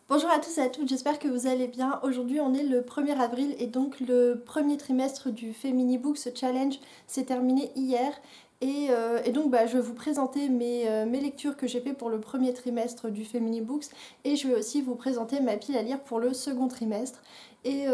Bonjour à tous et à toutes, j'espère que vous allez bien. Aujourd'hui on est le 1er avril et donc le premier trimestre du Femini Books Challenge s'est terminé hier. Et donc je vais vous présenter mes lectures que j'ai fait pour le premier trimestre du Femini Books et je vais aussi vous présenter ma pile à lire pour le second trimestre. Et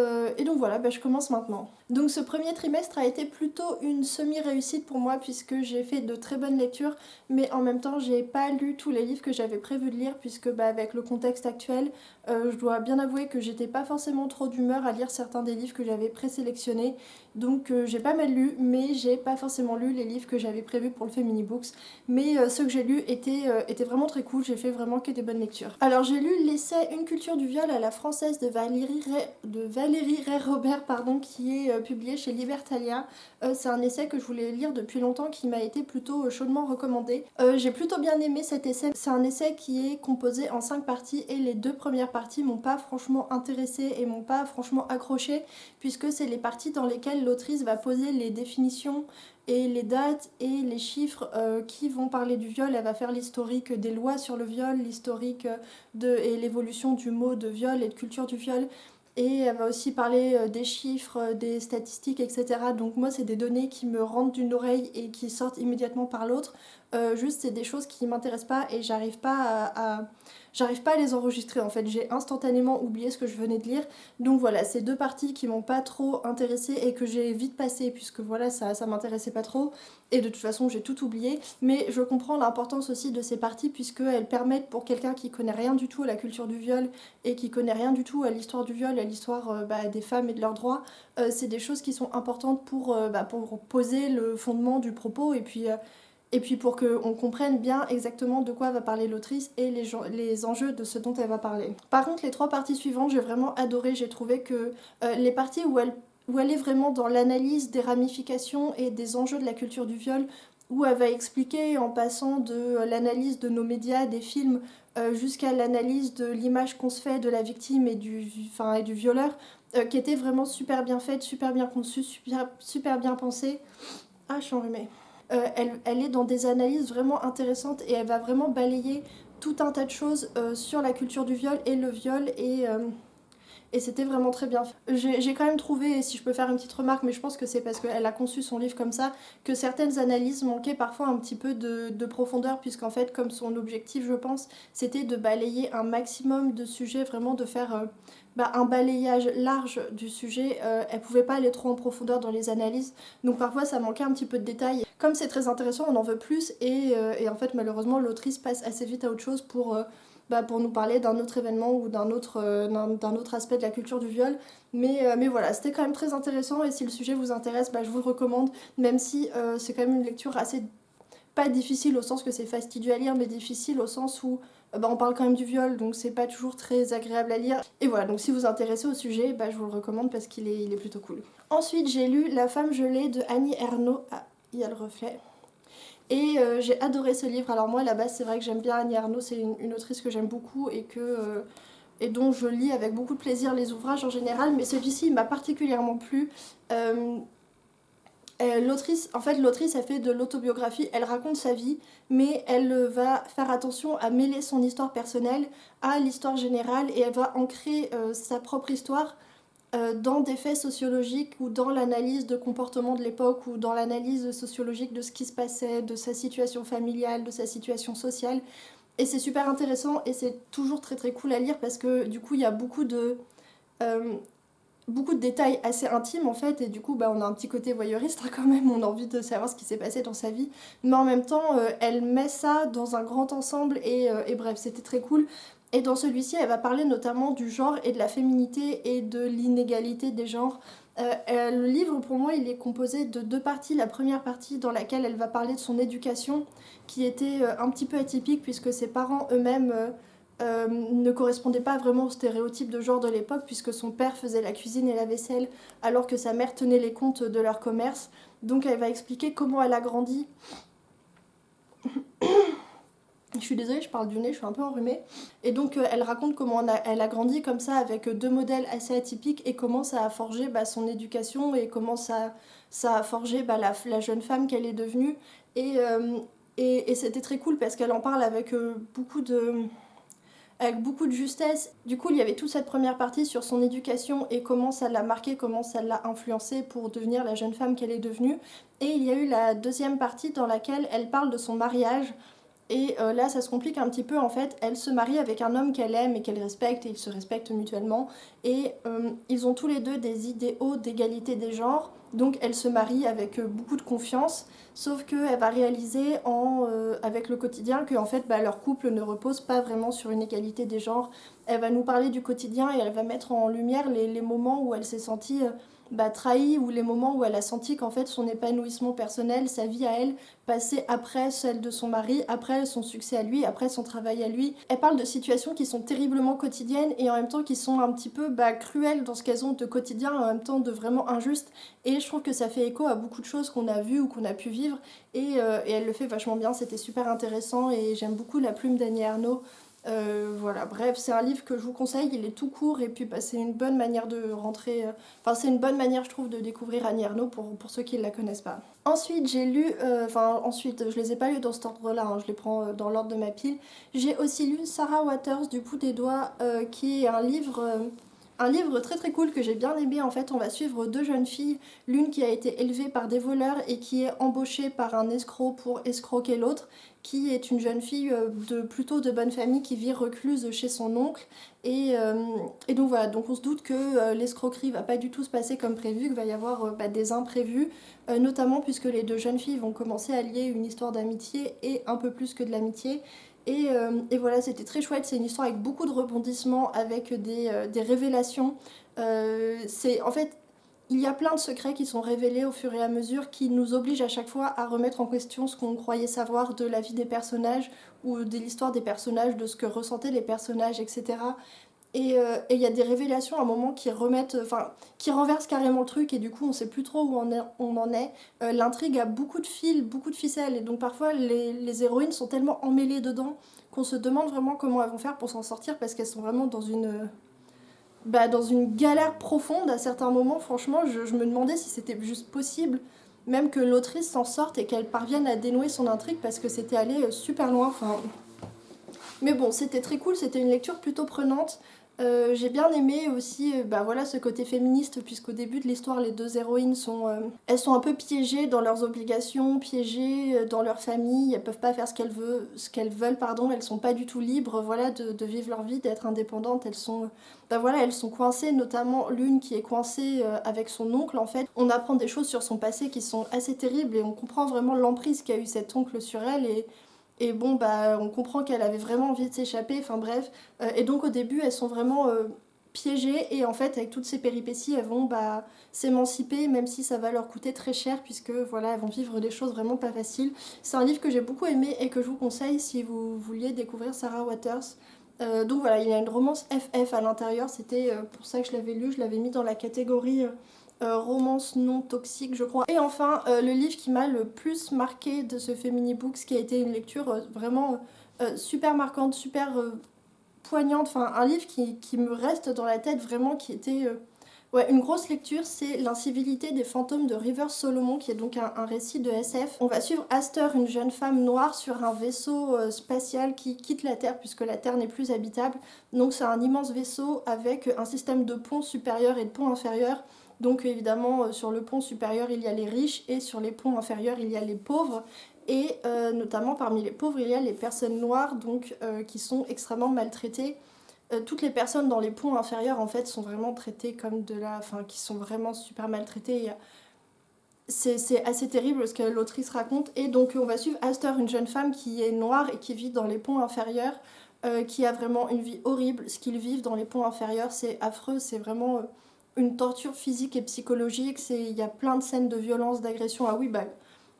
donc voilà, je commence maintenant. Donc ce premier trimestre a été plutôt une semi-réussite pour moi puisque j'ai fait de très bonnes lectures, mais en même temps j'ai pas lu tous les livres que j'avais prévu de lire puisque avec le contexte actuel, je dois bien avouer que j'étais pas forcément trop d'humeur à lire certains des livres que j'avais présélectionnés. Donc j'ai pas mal lu, mais j'ai pas forcément lu les livres que j'avais prévus pour le Femini Books. Mais ceux que j'ai lus étaient vraiment très cool, j'ai fait vraiment que des bonnes lectures. Alors j'ai lu l'essai Une culture du viol à la française de Valérie Ray-Robert, qui est publié chez Libertalia. C'est un essai que je voulais lire depuis longtemps, qui m'a été plutôt chaudement recommandé. J'ai plutôt bien aimé cet essai. C'est un essai qui est composé en 5 parties et les deux premières parties m'ont pas franchement intéressée et m'ont pas franchement accroché puisque c'est les parties dans lesquelles l'autrice va poser les définitions et les dates et les chiffres qui vont parler du viol. Elle va faire l'historique des lois sur le viol, l'historique et l'évolution du mot de viol et de culture du viol. Et elle va aussi parler des chiffres, des statistiques, etc. Donc moi, c'est des données qui me rentrent d'une oreille et qui sortent immédiatement par l'autre. Juste, c'est des choses qui m'intéressent pas et j'arrive pas à les enregistrer en fait. J'ai instantanément oublié ce que je venais de lire. Donc voilà, c'est deux parties qui m'ont pas trop intéressée et que j'ai vite passé puisque voilà, ça m'intéressait pas trop. Et de toute façon, j'ai tout oublié. Mais je comprends l'importance aussi de ces parties puisqu'elles permettent pour quelqu'un qui connaît rien du tout à la culture du viol et qui connaît rien du tout à l'histoire du viol, à l'histoire des femmes et de leurs droits, c'est des choses qui sont importantes pour poser le fondement du propos et puis pour qu'on comprenne bien exactement de quoi va parler l'autrice et les enjeux de ce dont elle va parler. Par contre, les trois parties suivantes, j'ai vraiment adoré. J'ai trouvé que les parties où elle est vraiment dans l'analyse des ramifications et des enjeux de la culture du viol, où elle va expliquer en passant de l'analyse de nos médias, des films, jusqu'à l'analyse de l'image qu'on se fait de la victime et du violeur, qui était vraiment super bien faite, super bien conçue, super bien pensée. Ah, je suis enrhumée. Elle est dans des analyses vraiment intéressantes et elle va vraiment balayer tout un tas de choses sur la culture du viol et le viol et c'était vraiment très bien fait. J'ai quand même trouvé, si je peux faire une petite remarque, mais je pense que c'est parce qu'elle a conçu son livre comme ça, que certaines analyses manquaient parfois un petit peu de profondeur, puisqu'en fait, comme son objectif, je pense, c'était de balayer un maximum de sujets, vraiment de faire un balayage large du sujet. Elle pouvait pas aller trop en profondeur dans les analyses, donc parfois ça manquait un petit peu de détails. Comme c'est très intéressant, on en veut plus, et en fait, malheureusement, l'autrice passe assez vite à autre chose pour nous parler d'un autre événement ou d'un autre aspect de la culture du viol. Mais voilà, c'était quand même très intéressant et si le sujet vous intéresse, je vous le recommande, même si c'est quand même une lecture assez pas difficile au sens que c'est fastidieux à lire, mais difficile au sens où on parle quand même du viol, donc c'est pas toujours très agréable à lire. Et voilà, donc si vous vous intéressez au sujet, je vous le recommande parce il est plutôt cool. Ensuite, j'ai lu La femme gelée de Annie Ernaux. Ah, il y a le reflet. Et j'ai adoré ce livre. Alors moi, à la base, c'est vrai que j'aime bien Annie Ernaux, c'est une autrice que j'aime beaucoup et dont je lis avec beaucoup de plaisir les ouvrages en général, mais celui-ci m'a particulièrement plu. Euh, l'autrice, elle fait de l'autobiographie, elle raconte sa vie, mais elle va faire attention à mêler son histoire personnelle à l'histoire générale et elle va ancrer sa propre histoire dans des faits sociologiques ou dans l'analyse de comportement de l'époque ou dans l'analyse sociologique de ce qui se passait, de sa situation familiale, de sa situation sociale. Et c'est super intéressant et c'est toujours très très cool à lire parce que du coup il y a euh, beaucoup de détails assez intimes en fait et du coup on a un petit côté voyeuriste quand même, on a envie de savoir ce qui s'est passé dans sa vie, mais en même temps elle met ça dans un grand ensemble et bref c'était très cool. Et dans celui-ci elle va parler notamment du genre et de la féminité et de l'inégalité des genres. Le livre pour moi il est composé de deux parties. La première partie dans laquelle elle va parler de son éducation qui était un petit peu atypique puisque ses parents eux-mêmes ne correspondait pas vraiment au stéréotype de genre de l'époque puisque son père faisait la cuisine et la vaisselle alors que sa mère tenait les comptes de leur commerce. Donc elle va expliquer comment elle a grandi. Je suis désolée, je parle du nez, je suis un peu enrhumée. Et donc elle raconte comment elle a grandi comme ça avec deux modèles assez atypiques et comment ça a forgé son éducation et comment ça a forgé la jeune femme qu'elle est devenue. Et, euh, et c'était très cool parce qu'elle en parle avec beaucoup de avec beaucoup de justesse. Du coup, il y avait toute cette première partie sur son éducation et comment ça l'a marquée, comment ça l'a influencée pour devenir la jeune femme qu'elle est devenue. Et il y a eu la deuxième partie dans laquelle elle parle de son mariage. Et là, ça se complique un petit peu en fait. Elle se marie avec un homme qu'elle aime et qu'elle respecte, et ils se respectent mutuellement. Et ils ont tous les deux des idéaux d'égalité des genres. Donc elle se marie avec beaucoup de confiance. Sauf qu'elle va réaliser avec le quotidien que en fait, bah, leur couple ne repose pas vraiment sur une égalité des genres. Elle va nous parler du quotidien et elle va mettre en lumière les moments où elle s'est sentie bah, trahie, ou les moments où elle a senti qu'en fait son épanouissement personnel, sa vie à elle, passait après celle de son mari, après son succès à lui, après son travail à lui. Elle parle de situations qui sont terriblement quotidiennes et en même temps qui sont un petit peu bah, cruelles dans ce qu'elles ont de quotidien, en même temps de vraiment injuste. Et je trouve que ça fait écho à beaucoup de choses qu'on a vues ou qu'on a pu vivre. Et elle le fait vachement bien, c'était super intéressant et j'aime beaucoup la plume d'Annie Ernaux. Voilà, bref, c'est un livre que je vous conseille, il est tout court et puis bah, c'est une bonne manière de rentrer. Enfin, c'est une bonne manière, je trouve, de découvrir Annie Ernaux pour ceux qui ne la connaissent pas. Ensuite, j'ai lu. Ensuite, je les ai pas lus dans cet ordre-là, hein, je les prends dans l'ordre de ma pile. J'ai aussi lu Sarah Waters du bout des doigts, qui est un livre très très cool que j'ai bien aimé. En fait, on va suivre deux jeunes filles, l'une qui a été élevée par des voleurs et qui est embauchée par un escroc pour escroquer l'autre, qui est une jeune fille plutôt de bonne famille qui vit recluse chez son oncle. Et donc voilà, donc on se doute que l'escroquerie va pas du tout se passer comme prévu, qu'il va y avoir bah, des imprévus, notamment puisque les deux jeunes filles vont commencer à lier une histoire d'amitié et un peu plus que de l'amitié. Et voilà, c'était très chouette, c'est une histoire avec beaucoup de rebondissements, avec des révélations. En fait, il y a plein de secrets qui sont révélés au fur et à mesure qui nous obligent à chaque fois à remettre en question ce qu'on croyait savoir de la vie des personnages ou de l'histoire des personnages, de ce que ressentaient les personnages, etc. Et il y a des révélations à un moment qui remettent, enfin, qui renversent carrément le truc et du coup on sait plus trop où on en est. L'intrigue a beaucoup de fils, beaucoup de ficelles et donc parfois les héroïnes sont tellement emmêlées dedans qu'on se demande vraiment comment elles vont faire pour s'en sortir parce qu'elles sont vraiment dans une galère profonde à certains moments. Franchement, je me demandais si c'était juste possible, même que l'autrice s'en sorte et qu'elle parvienne à dénouer son intrigue parce que c'était allé super loin. Enfin, mais bon, c'était très cool, c'était une lecture plutôt prenante. J'ai bien aimé aussi bah voilà, ce côté féministe, puisqu'au début de l'histoire, les deux héroïnes elles sont un peu piégées dans leurs obligations, piégées dans leur famille, elles peuvent pas faire ce qu'elles veulent, pardon, elles sont pas du tout libres voilà, de vivre leur vie, d'être indépendantes, bah voilà, elles sont coincées, notamment l'une qui est coincée avec son oncle en fait. On apprend des choses sur son passé qui sont assez terribles et on comprend vraiment l'emprise qu'a eu cet oncle sur elle et bon, bah, on comprend qu'elle avait vraiment envie de s'échapper, enfin bref. Et donc au début, elles sont vraiment piégées, et en fait, avec toutes ces péripéties, elles vont bah, s'émanciper, même si ça va leur coûter très cher, puisque voilà, elles vont vivre des choses vraiment pas faciles. C'est un livre que j'ai beaucoup aimé et que je vous conseille si vous vouliez découvrir Sarah Waters. Donc voilà, il y a une romance FF à l'intérieur, c'était pour ça que je l'avais lu, je l'avais mis dans la catégorie romance non toxique, je crois. Et enfin, le livre qui m'a le plus marqué de ce Femini Books, qui a été une lecture vraiment super marquante, super poignante, enfin un livre qui me reste dans la tête vraiment, qui était ouais, une grosse lecture, c'est L'incivilité des fantômes de River Solomon, qui est donc un récit de SF. On va suivre Aster, une jeune femme noire, sur un vaisseau spatial qui quitte la Terre, puisque la Terre n'est plus habitable. Donc c'est un immense vaisseau avec un système de ponts supérieurs et de ponts inférieurs. Donc évidemment, sur le pont supérieur, il y a les riches, et sur les ponts inférieurs, il y a les pauvres. Et notamment parmi les pauvres, il y a les personnes noires, donc qui sont extrêmement maltraitées. Toutes les personnes dans les ponts inférieurs en fait sont vraiment traitées comme enfin qui sont vraiment super maltraitées. C'est assez terrible ce que l'autrice raconte. Et donc on va suivre Aster, une jeune femme qui est noire et qui vit dans les ponts inférieurs, qui a vraiment une vie horrible. Ce qu'ils vivent dans les ponts inférieurs, c'est affreux, c'est vraiment une torture physique et psychologique. Il y a plein de scènes de violence, d'agression. Ah oui, bah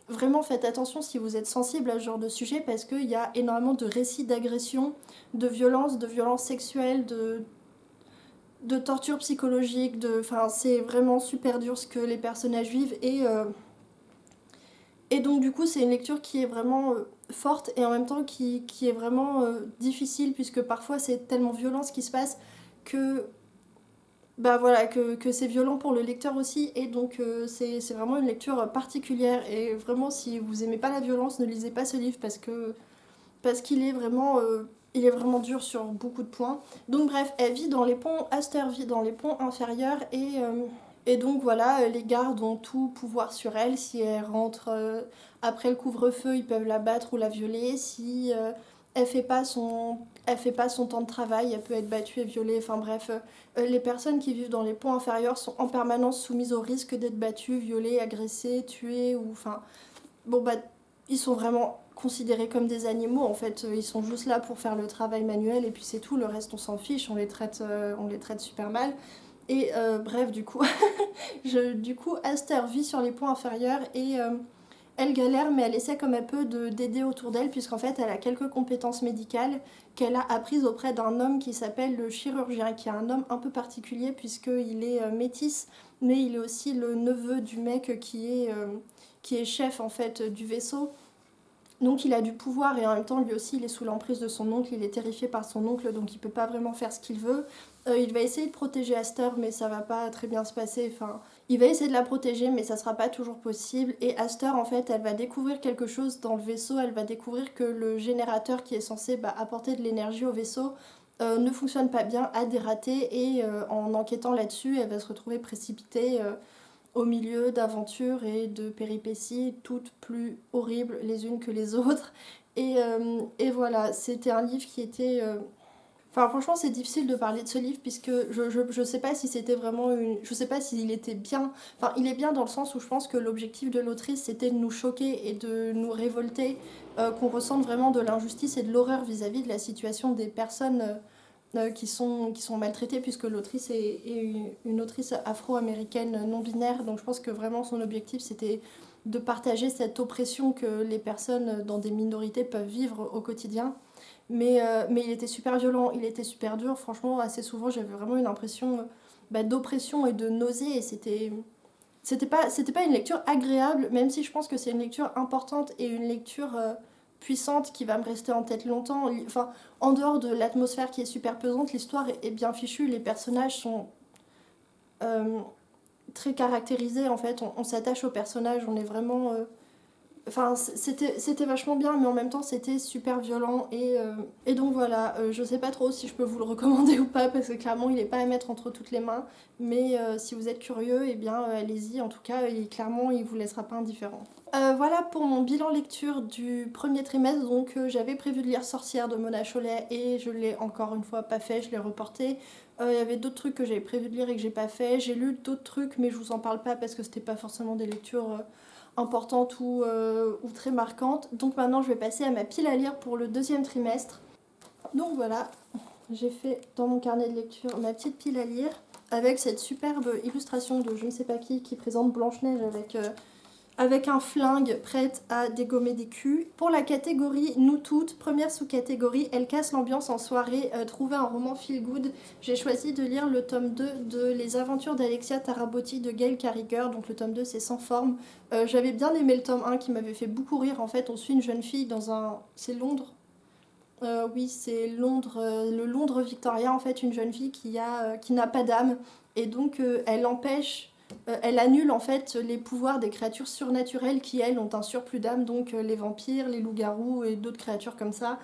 vraiment faites attention si vous êtes sensible à ce genre de sujet, parce qu'il y a énormément de récits d'agression, de violences sexuelles, de torture psychologique, enfin, c'est vraiment super dur ce que les personnages vivent. Et donc du coup c'est une lecture qui est vraiment forte et en même temps qui est vraiment difficile, puisque parfois c'est tellement violent ce qui se passe que bah voilà, que c'est violent pour le lecteur aussi, et donc c'est vraiment une lecture particulière. Et vraiment, si vous aimez pas la violence, ne lisez pas ce livre parce qu'il est vraiment il est vraiment dur sur beaucoup de points. Donc bref, elle vit dans les ponts, Aster vit dans les ponts inférieurs et donc voilà, les gardes ont tout pouvoir sur elle. Si elle rentre après le couvre-feu, ils peuvent la battre ou la violer. Si elle fait pas son temps de travail, elle peut être battue et violée. Enfin bref, les personnes qui vivent dans les ponts inférieurs sont en permanence soumises au risque d'être battues, violées, agressées, tuées ou enfin bon bah ils sont vraiment considérés comme des animaux en fait, ils sont juste là pour faire le travail manuel et puis c'est tout, le reste on s'en fiche, on les traite super mal. Et bref du coup, du coup Aster vit sur les points inférieurs et elle galère mais elle essaie comme elle peut d'aider autour d'elle puisqu'en fait elle a quelques compétences médicales qu'elle a apprises auprès d'un homme qui s'appelle le chirurgien, qui est un homme un peu particulier puisqu'il est métis mais il est aussi le neveu du mec qui est chef en fait du vaisseau. Donc il a du pouvoir et en même temps lui aussi il est sous l'emprise de son oncle, il est terrifié par son oncle donc il peut pas vraiment faire ce qu'il veut. Il va essayer de protéger Aster mais ça va pas très bien se passer, enfin il va essayer de la protéger mais ça sera pas toujours possible et Aster en fait elle va découvrir quelque chose dans le vaisseau, elle va découvrir que le générateur qui est censé apporter de l'énergie au vaisseau ne fonctionne pas bien, a des ratés et en enquêtant là-dessus elle va se retrouver précipitée au milieu d'aventures et de péripéties, toutes plus horribles les unes que les autres. Et voilà, c'était un livre qui était... Enfin, franchement, c'est difficile de parler de ce livre puisque je sais pas si c'était vraiment une. Je sais pas s'il était bien. Enfin, il est bien dans le sens où je pense que l'objectif de l'autrice c'était de nous choquer et de nous révolter, qu'on ressente vraiment de l'injustice et de l'horreur vis-à-vis de la situation des personnes qui sont maltraitées puisque l'autrice est une autrice afro-américaine non binaire. Donc je pense que vraiment son objectif c'était de partager cette oppression que les personnes dans des minorités peuvent vivre au quotidien. Mais il était super violent, il était super dur. Franchement, assez souvent j'avais vraiment une impression d'oppression et de nausée. Et c'était pas une lecture agréable, même si je pense que c'est une lecture importante et une lecture puissante qui va me rester en tête longtemps. Enfin, en dehors de l'atmosphère qui est super pesante, l'histoire est bien fichue, les personnages sont euh, très caractérisés en fait. On s'attache aux personnages, on est vraiment. Enfin, c'était vachement bien, mais en même temps, c'était super violent. Et donc voilà, je sais pas trop si je peux vous le recommander ou pas, parce que clairement, il est pas à mettre entre toutes les mains. Mais si vous êtes curieux, eh bien, allez-y. En tout cas, clairement, il vous laissera pas indifférent. Voilà pour mon bilan lecture du premier trimestre. Donc, j'avais prévu de lire Sorcière de Mona Chollet et je l'ai encore une fois pas fait, je l'ai reporté. Il y avait d'autres trucs que j'avais prévu de lire et que j'ai pas fait. J'ai lu d'autres trucs, mais je vous en parle pas parce que c'était pas forcément des lectures importante ou très marquante. Donc maintenant je vais passer à ma pile à lire pour le deuxième trimestre. Donc voilà, j'ai fait dans mon carnet de lecture ma petite pile à lire avec cette superbe illustration de je ne sais pas qui présente Blanche-Neige avec un flingue prête à dégommer des culs. Pour la catégorie Nous Toutes, première sous-catégorie, elle casse l'ambiance en soirée, trouver un roman feel good. J'ai choisi de lire le tome 2 de Les aventures d'Alexia Tarabotti de Gail Carriger, donc le tome 2 c'est Sans forme. J'avais bien aimé le tome 1 qui m'avait fait beaucoup rire, en fait on suit une jeune fille dans un... C'est Londres. Oui, c'est Londres, le Londres victorien, en fait, une jeune fille qui n'a pas d'âme. Et donc, elle annule en fait les pouvoirs des créatures surnaturelles qui, elles, ont un surplus d'âme, donc les vampires, les loups-garous et d'autres créatures comme ça.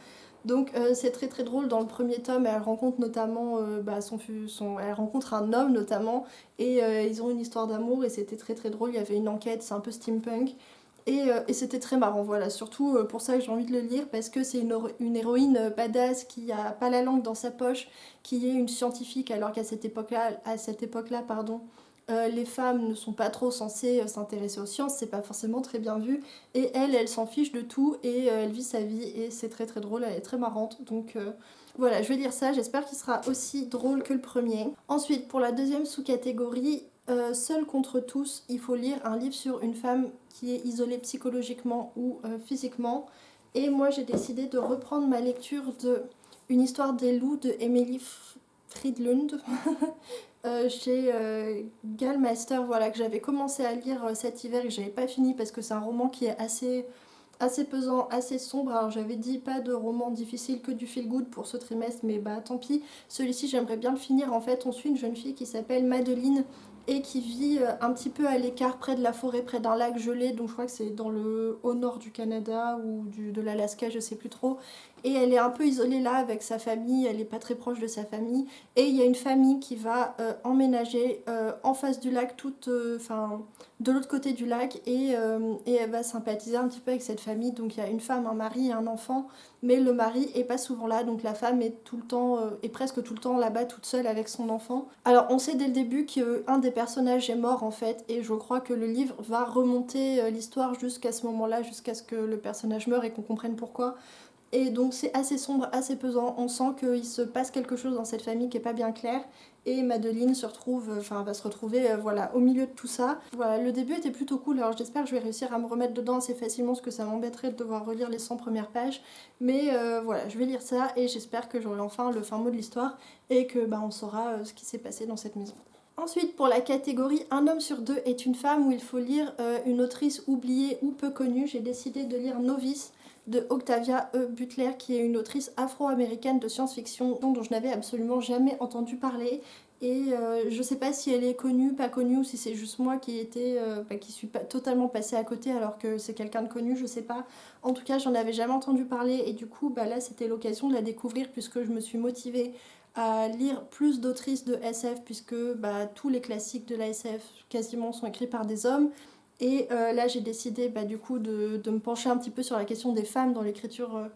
Donc c'est très très drôle. Dans le premier tome, elle rencontre notamment elle rencontre un homme notamment et ils ont une histoire d'amour et c'était très très drôle. Il y avait une enquête, c'est un peu steampunk. Et c'était très marrant, voilà. Surtout pour ça que j'ai envie de le lire, parce que c'est une héroïne badass qui a pas la langue dans sa poche, qui est une scientifique, alors à cette époque-là, pardon, les femmes ne sont pas trop censées s'intéresser aux sciences, c'est pas forcément très bien vu. Et elle s'en fiche de tout et elle vit sa vie et c'est très très drôle, elle est très marrante. Donc voilà, je vais lire ça, j'espère qu'il sera aussi drôle que le premier. Ensuite, pour la deuxième sous-catégorie, Seul contre tous, il faut lire un livre sur une femme qui est isolée psychologiquement ou physiquement. Et moi, j'ai décidé de reprendre ma lecture de Une histoire des loups de Emily Friedlund chez Gallmeister, voilà, que j'avais commencé à lire cet hiver et que j'avais pas fini parce que c'est un roman qui est assez pesant, assez sombre. Alors j'avais dit pas de roman difficile, que du feel good pour ce trimestre, mais bah tant pis. Celui-ci j'aimerais bien le finir. En fait on suit une jeune fille qui s'appelle Madeline et qui vit un petit peu à l'écart près de la forêt, près d'un lac gelé, donc je crois que c'est au nord du Canada ou de l'Alaska, je sais plus trop. Et elle est un peu isolée là avec sa famille, elle est pas très proche de sa famille. Et il y a une famille qui va emménager en face du lac, enfin de l'autre côté du lac, et elle va sympathiser un petit peu avec cette famille. Donc il y a une femme, un mari et un enfant, mais le mari est pas souvent là, donc la femme est tout le temps, est presque tout le temps là-bas toute seule avec son enfant. Alors on sait dès le début qu'un des personnages est mort en fait, et je crois que le livre va remonter l'histoire jusqu'à ce moment-là, jusqu'à ce que le personnage meure et qu'on comprenne pourquoi. Et donc c'est assez sombre, assez pesant. On sent qu'il se passe quelque chose dans cette famille qui est pas bien clair. Et Madeline va se retrouver voilà, au milieu de tout ça. Voilà, le début était plutôt cool, alors j'espère que je vais réussir à me remettre dedans assez facilement, parce que ça m'embêterait de devoir relire les 100 premières pages. Mais voilà, je vais lire ça et j'espère que j'aurai enfin le fin mot de l'histoire et que on saura ce qui s'est passé dans cette maison. Ensuite, pour la catégorie Un homme sur deux est une femme, où il faut lire une autrice oubliée ou peu connue, j'ai décidé de lire Novice de Octavia E. Butler, qui est une autrice afro-américaine de science-fiction dont je n'avais absolument jamais entendu parler. Et je sais pas si elle est connue, pas connue, ou si c'est juste moi qui suis pas totalement passée à côté alors que c'est quelqu'un de connu, je sais pas. En tout cas, j'en avais jamais entendu parler et du coup, là, c'était l'occasion de la découvrir puisque je me suis motivée à lire plus d'autrices de SF puisque tous les classiques de la SF quasiment sont écrits par des hommes. Et là, j'ai décidé du coup de me pencher un petit peu sur la question des femmes dans l'écriture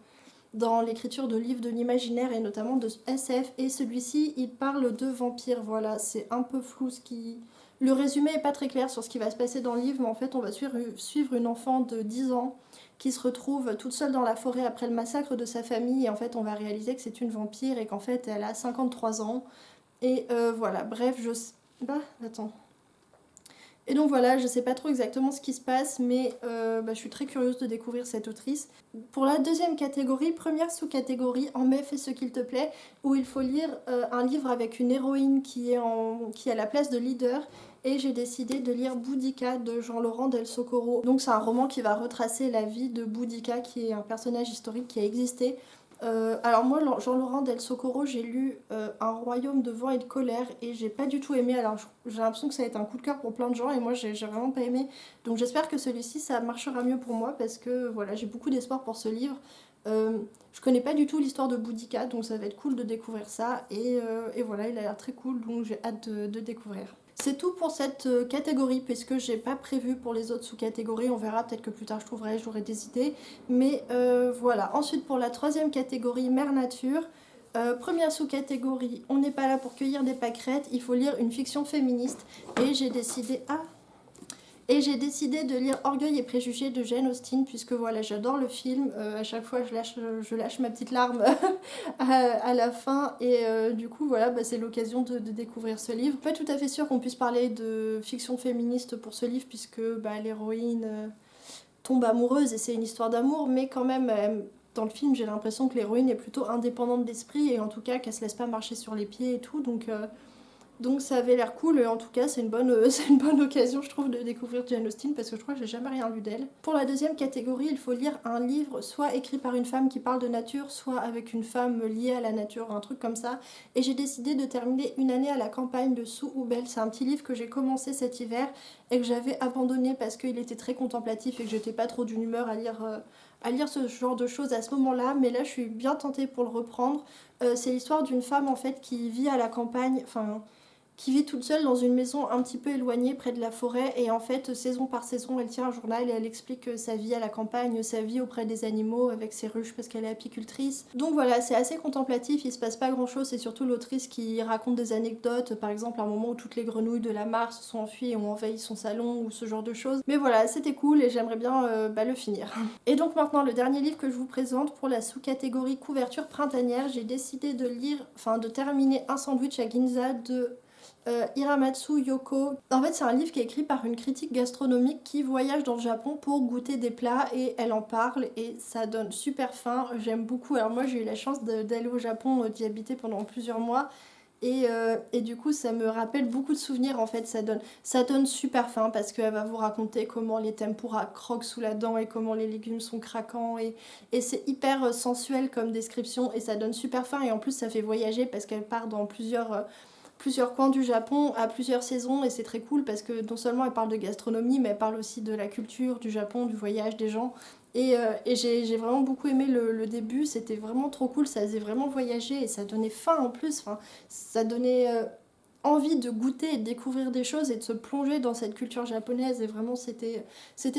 de livres de l'imaginaire et notamment de SF. Et celui-ci, il parle de vampires. Voilà, c'est un peu flou ce qui... Le résumé est pas très clair sur ce qui va se passer dans le livre, mais en fait, on va suivre une enfant de 10 ans qui se retrouve toute seule dans la forêt après le massacre de sa famille. Et en fait, on va réaliser que c'est une vampire et qu'en fait, elle a 53 ans. Et voilà, bref, attends. Et donc voilà, je sais pas trop exactement ce qui se passe, mais je suis très curieuse de découvrir cette autrice. Pour la deuxième catégorie, première sous-catégorie, En mai, fais ce qu'il te plaît, où il faut lire un livre avec une héroïne qui est à la place de leader, et j'ai décidé de lire Boudica de Jean-Laurent Del Socorro. Donc c'est un roman qui va retracer la vie de Boudica, qui est un personnage historique qui a existé. Alors moi, Jean-Laurent Del Socorro, j'ai lu Un royaume de vent et de colère et j'ai pas du tout aimé. Alors j'ai l'impression que ça a été un coup de cœur pour plein de gens et moi j'ai vraiment pas aimé. Donc j'espère que celui-ci ça marchera mieux pour moi parce que voilà, j'ai beaucoup d'espoir pour ce livre. Je connais pas du tout l'histoire de Boudica, donc ça va être cool de découvrir ça. Et voilà, il a l'air très cool, donc j'ai hâte de découvrir. C'est tout pour cette catégorie, puisque j'ai pas prévu pour les autres sous-catégories. On verra, peut-être que plus tard j'aurai des idées. Mais voilà. Ensuite, pour la troisième catégorie, Mère Nature. Première sous-catégorie, on n'est pas là pour cueillir des pâquerettes, il faut lire une fiction féministe. Et j'ai décidé... de lire Orgueil et préjugés de Jane Austen, puisque voilà, j'adore le film. À chaque fois, je lâche ma petite larme à la fin. Et du coup, voilà, c'est l'occasion de découvrir ce livre. Pas tout à fait sûr qu'on puisse parler de fiction féministe pour ce livre, puisque l'héroïne tombe amoureuse et c'est une histoire d'amour, mais quand même, dans le film, j'ai l'impression que l'héroïne est plutôt indépendante d'esprit, et en tout cas qu'elle se laisse pas marcher sur les pieds et tout. Donc ça avait l'air cool et en tout cas c'est c'est une bonne occasion je trouve de découvrir Jane Austen parce que je crois que j'ai jamais rien lu d'elle. Pour la deuxième catégorie, il faut lire un livre soit écrit par une femme qui parle de nature, soit avec une femme liée à la nature, un truc comme ça. Et j'ai décidé de terminer Une année à la campagne de Sue Houbel. C'est un petit livre que j'ai commencé cet hiver et que j'avais abandonné parce qu'il était très contemplatif et que j'étais pas trop d'une humeur à lire ce genre de choses à ce moment-là, mais là je suis bien tentée pour le reprendre. C'est l'histoire d'une femme en fait qui vit à la campagne, qui vit toute seule dans une maison un petit peu éloignée près de la forêt et en fait saison par saison elle tient un journal et elle explique sa vie à la campagne, sa vie auprès des animaux avec ses ruches parce qu'elle est apicultrice. Donc voilà, c'est assez contemplatif, il se passe pas grand chose, c'est surtout l'autrice qui raconte des anecdotes, par exemple un moment où toutes les grenouilles de la mare se sont enfuies et ont envahi son salon ou ce genre de choses. Mais voilà, c'était cool et j'aimerais bien le finir. Et donc maintenant le dernier livre que je vous présente pour la sous-catégorie couverture printanière, j'ai décidé de terminer Un sandwich à Ginza de Hiramatsu Yoko. En fait, c'est un livre qui est écrit par une critique gastronomique qui voyage dans le Japon pour goûter des plats et elle en parle et ça donne super faim. J'aime beaucoup. Alors moi, j'ai eu la chance d'aller au Japon, d'y habiter pendant plusieurs mois. Et du coup, ça me rappelle beaucoup de souvenirs. En fait, ça donne super faim parce qu'elle va vous raconter comment les tempura croquent sous la dent et comment les légumes sont craquants. Et c'est hyper sensuel comme description et ça donne super faim. Et en plus, ça fait voyager parce qu'elle part dans plusieurs coins du Japon à plusieurs saisons et c'est très cool parce que non seulement elle parle de gastronomie mais elle parle aussi de la culture du Japon, du voyage des gens. Et j'ai vraiment beaucoup aimé le début, c'était vraiment trop cool, ça faisait vraiment voyager et ça donnait faim en plus, enfin, ça donnait envie de goûter et de découvrir des choses et de se plonger dans cette culture japonaise et vraiment c'était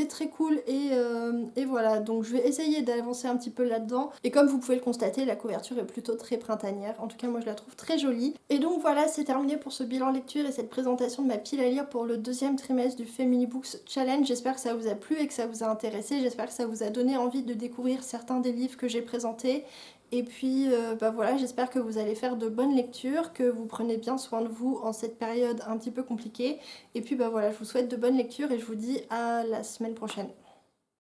très cool et voilà, donc je vais essayer d'avancer un petit peu là-dedans et comme vous pouvez le constater la couverture est plutôt très printanière, en tout cas moi je la trouve très jolie et donc voilà, c'est terminé pour ce bilan lecture et cette présentation de ma pile à lire pour le deuxième trimestre du Femini Books Challenge. J'espère que ça vous a plu et que ça vous a intéressé, j'espère que ça vous a donné envie de découvrir certains des livres que j'ai présentés. Et puis bah voilà, j'espère que vous allez faire de bonnes lectures, que vous prenez bien soin de vous en cette période un petit peu compliquée. Et puis bah voilà, je vous souhaite de bonnes lectures et je vous dis à la semaine prochaine.